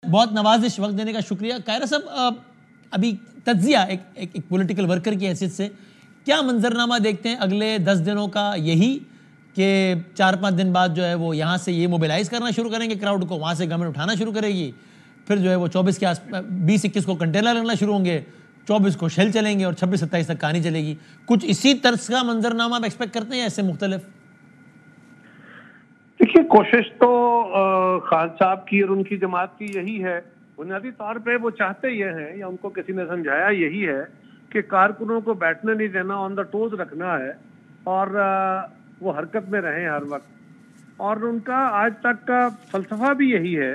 بہت نوازش وقت دینے کا شکریہ. قاہرہ صاحب ابھی تجزیہ ایک پولیٹیکل ورکر کی حیثیت سے کیا منظرنامہ دیکھتے ہیں اگلے 10 دنوں کا؟ یہی کہ 4-5 دن بعد جو ہے وہ یہاں سے یہ موبیلائز کرنا شروع کریں گے کراؤڈ کو, وہاں سے گورنمنٹ اٹھانا شروع کرے گی, پھر جو ہے وہ 24 کے 20-21 کو کنٹینر لگنا شروع ہوں گے, 24 کو شیل چلیں گے اور 26-27 تک کہانی چلے گی. کچھ اسی طرز کا منظرنامہ آپ ایکسپیکٹ کرتے ہیں یا اس سے مختلف؟ دیکھیے, کوشش تو خان صاحب کی اور ان کی جماعت کی یہی ہے. بنیادی طور پہ وہ چاہتے یہ ہیں, یا ان کو کسی نے سمجھایا یہی ہے, کہ کارکنوں کو بیٹھنے نہیں دینا, آن دا ٹوز رکھنا ہے اور وہ حرکت میں رہیں ہر وقت. اور ان کا آج تک کا فلسفہ بھی یہی ہے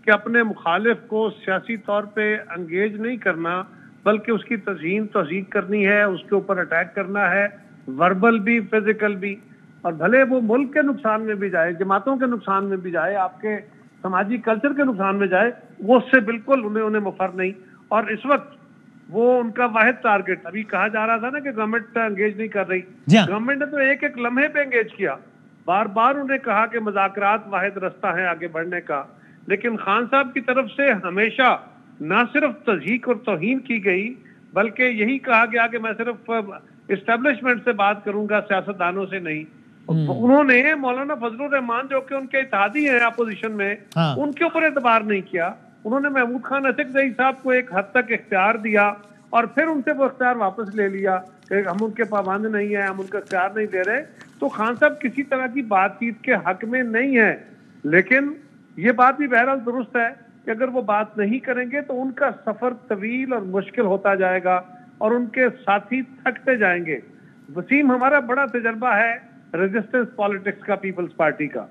کہ اپنے مخالف کو سیاسی طور پہ انگیج نہیں کرنا, بلکہ اس کی تزئین توثیق کرنی ہے, اس کے اوپر اٹیک کرنا ہے, وربل بھی فزیکل بھی. اور بھلے وہ ملک کے نقصان میں بھی جائے, جماعتوں کے نقصان میں بھی جائے, آپ کے سماجی کلچر کے نقصان میں جائے, وہ اس سے بالکل انہیں مفر نہیں. اور اس وقت وہ ان کا واحد ٹارگٹ, ابھی کہا جا رہا تھا نا کہ گورنمنٹ انگیج نہیں کر رہی, گورنمنٹ نے تو ایک لمحے پہ انگیج کیا. بار بار انہیں کہا کہ مذاکرات واحد رستہ ہے آگے بڑھنے کا, لیکن خان صاحب کی طرف سے ہمیشہ نہ صرف تضحیک اور توہین کی گئی, بلکہ یہی کہا گیا کہ میں صرف اسٹیبلشمنٹ سے بات کروں گا, سیاستدانوں سے نہیں. انہوں نے مولانا فضل الرحمان جو کہ ان کے اتحادی ہیں اپوزیشن میں, ان کے اوپر اعتبار نہیں کیا. انہوں نے محمود خان اسکزئی صاحب کو ایک حد تک اختیار دیا اور پھر ان سے وہ اختیار واپس لے لیا کہ ہم ان کے پابند نہیں ہیں, ہم ان کا اختیار نہیں دے رہے. تو خان صاحب کسی طرح کی بات چیت کے حق میں نہیں ہے, لیکن یہ بات بھی بہرحال درست ہے کہ اگر وہ بات نہیں کریں گے تو ان کا سفر طویل اور مشکل ہوتا جائے گا اور ان کے ساتھی تھکتے جائیں گے. وسیم, ہمارا بڑا تجربہ ہے ریزسٹنس پالیٹکس کا, پیپلز پارٹی کا.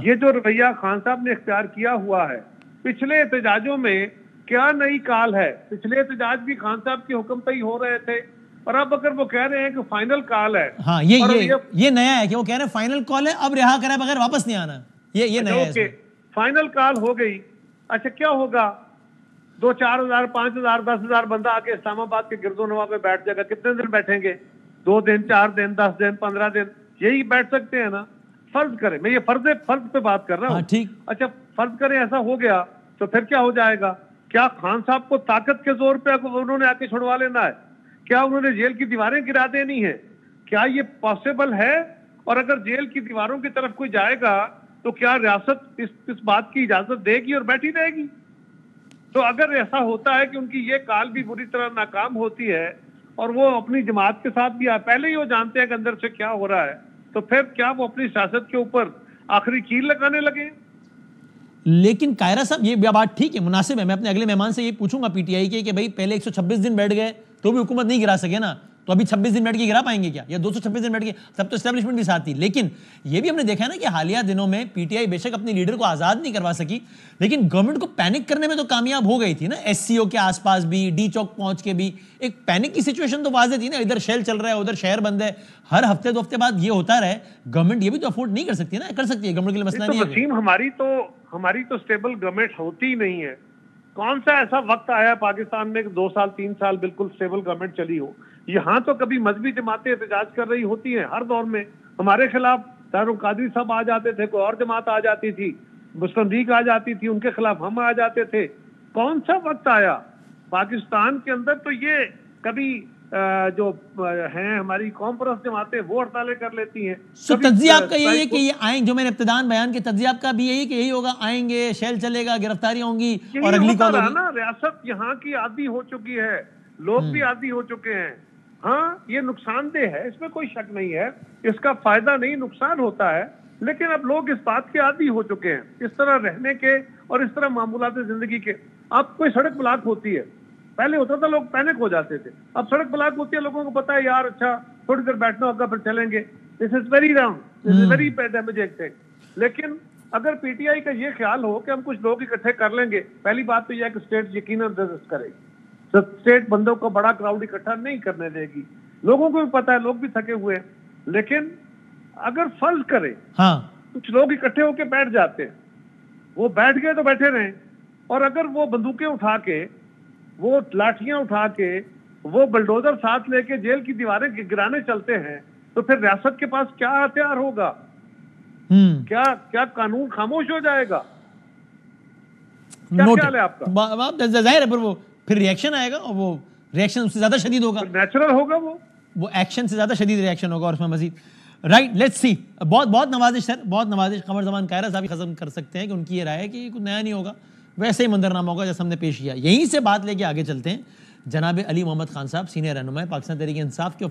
یہ جو رویہ خان صاحب نے اختیار کیا ہوا ہے, پچھلے احتجاجوں میں کیا نئی کال ہے. پچھلے احتجاج بھی خان صاحب کے حکم پہ ہی ہو رہے تھے, اور اب اگر وہ کہہ رہے ہیں کہ فائنل کال ہے, یہ نیا ہے کہ وہ کہہ رہے ہیں فائنل کال ہے, اب رہا کرے بغیر واپس نہیں آنا. یہ نیا ہے. فائنل کال ہو گئی, اچھا کیا ہوگا؟ 2-4 ہزار 5 ہزار 10 ہزار بندہ آ کے اسلام آباد کے گرد و نواح پہ بیٹھ جائے گا. کتنے دن بیٹھیں گے؟ 2 دن 4 دن 10 دن 15 دن یہی بیٹھ سکتے ہیں نا. فرض کریں, میں یہ فرض پہ بات کر رہا ہوں. اچھا فرض کریں ایسا ہو گیا تو پھر کیا ہو جائے گا؟ کیا خان صاحب کو طاقت کے زور پہ انہوں نے آ کے چھڑوا لینا ہے؟ کیا انہوں نے جیل کی دیواریں گرا دینی ہیں؟ کیا یہ پاسبل ہے؟ اور اگر جیل کی دیواروں کی طرف کوئی جائے گا تو کیا ریاست اس بات کی اجازت دے گی اور بیٹھی رہے گی؟ تو اگر ایسا ہوتا ہے کہ ان کی یہ کال بھی بری طرح ناکام ہوتی ہے اور وہ اپنی جماعت کے ساتھ بھی پہلے ہی وہ جانتے ہیں کہ اندر سے کیا ہو رہا ہے, تو پھر کیا وہ اپنی سیاست کے اوپر آخری کیل لگانے لگے؟ لیکن قاہرہ صاحب یہ بات ٹھیک ہے, مناسب ہے. میں اپنے اگلے مہمان سے یہ پوچھوں گا پی ٹی آئی کے کہ بھائی پہلے 126 دن بیٹھ گئے تو بھی حکومت نہیں گرا سکے نا, تو ابھی 26 دن بیٹھ کے گرا پائیں گے کیا, یا 226 دن بیٹھ کے؟ تب تو اسٹیبلشمنٹ بھی ساتھ تھی. لیکن یہ بھی ہم نے دیکھا ہے نا کہ حالیہ دنوں میں پی ٹی آئی بے شک اپنی لیڈر کو آزاد نہیں کروا سکی, لیکن گورنمنٹ کو پینک کرنے میں تو کامیاب ہو گئی تھی نا. ایس سی او کے آس پاس بھی, ڈی چوک پہنچ کے بھی ایک پینک کی سچویشن تو واضح تھی نا. ادھر شیل چل رہا ہے, ادھر شہر بند ہے, ہر ہفتے 2 ہفتے بعد یہ ہوتا رہے. گورنمنٹ یہ بھی تو افورڈ نہیں کر سکتی نا. کر سکتی ہے گورنمنٹ کے لیے, مسئلہ نہیں ہے. وسیم, ہماری تو اسٹیبل گورنمنٹ ہوتی ہی نہیں ہے. کون سا ایسا وقت آیا پاکستان میں کہ 2 سال 3 سال بالکل اسٹیبل گورنمنٹ چلی ہو؟ یہاں تو کبھی مذہبی جماعتیں احتجاج کر رہی ہوتی ہیں ہر دور میں. ہمارے خلاف طاہر القادری صاحب آ جاتے تھے, کوئی اور جماعت آ جاتی تھی, مسلم لیگ آ جاتی تھی, ان کے خلاف ہم آ جاتے تھے. کون سا وقت آیا پاکستان کے اندر تو یہ کبھی جو ہیں ہماری قوم پرست جماعتیں وہ ہڑتالیں کر لیتی ہیں. تجزیہ آپ کا یہی ہے کہ یہ آئیں, جو میں نے ابتدان بیان کے تجزیہ آپ کا بھی یہی کہ یہی ہوگا, آئیں گے, شیل چلے گا, گرفتاریاں ہوں گی اور اگلی کال ہوگی. ریاست یہاں کی عادی ہو چکی ہے, لوگ بھی عادی ہو چکے ہیں. ہاں یہ نقصان دہ ہے, اس میں کوئی شک نہیں ہے, اس کا فائدہ نہیں نقصان ہوتا ہے, لیکن اب لوگ اس بات کے عادی ہو چکے ہیں, اس طرح رہنے کے اور اس طرح معمولات زندگی کے. اب کوئی سڑک بلاک ہوتی ہے, پہلے ہوتا تھا لوگ پینک ہو جاتے تھے, اب سڑک بلاک ہوتی ہے, لوگوں کو پتا ہے یار اچھا تھوڑی دیر بیٹھنا ہوگا پھر چلیں گے. This is very wrong, this is very damaging thing. لیکن اگر پی ٹی آئی کا یہ خیال ہو کہ ہم کچھ لوگ اکٹھے کر لیں گے, پہلی بات تو یہ ہے کہ اسٹیٹ یقیناً ریزسٹ کرے گی. اسٹیٹ بندوں کو بڑا کراؤڈ اکٹھا نہیں کرنے دے گی. لوگوں کو بھی پتا ہے, لوگ بھی تھکے ہوئے ہیں. لیکن اگر فرض کرے کچھ لوگ اکٹھے ہو کے بیٹھ جاتے ہیں, وہ بیٹھ گئے تو بیٹھے رہیں, اور اگر وہ بندوقیں اٹھا کے, وہ لاٹھیاں اٹھا کے, وہ بلڈوزر ساتھ لے کے جیل کی دیواریں گرانے چلتے ہیں, تو پھر ریاست کے پاس کیا ہتھیار ہوگا؟ کیا قانون خاموش ہو جائے گا؟ کیا خیال ہے آپ کا؟ ظاہر ہے پھر ریئیکشن آئے گا اور وہ ریئیکشن اس سے زیادہ شدید ہوگا، نیچرل ہوگا وہ ایکشن سے زیادہ شدید ریئیکشن ہوگا اور اس میں مزید رائٹ لیٹس سی. بہت نوازش سر، بہت نوازش. قمر زمان کائرہ صاحب ختم کر سکتے ہیں کہ ان کی یہ رائے ہے کہ کچھ نیا نہیں ہوگا، ویسے ہی منظرنامہ ہوگا جیسے ہم نے پیش کیا. یہیں سے بات لے کے آگے چلتے ہیں. جناب علی محمد خان صاحب سینئر رہنما پاکستان تحریک انصاف کے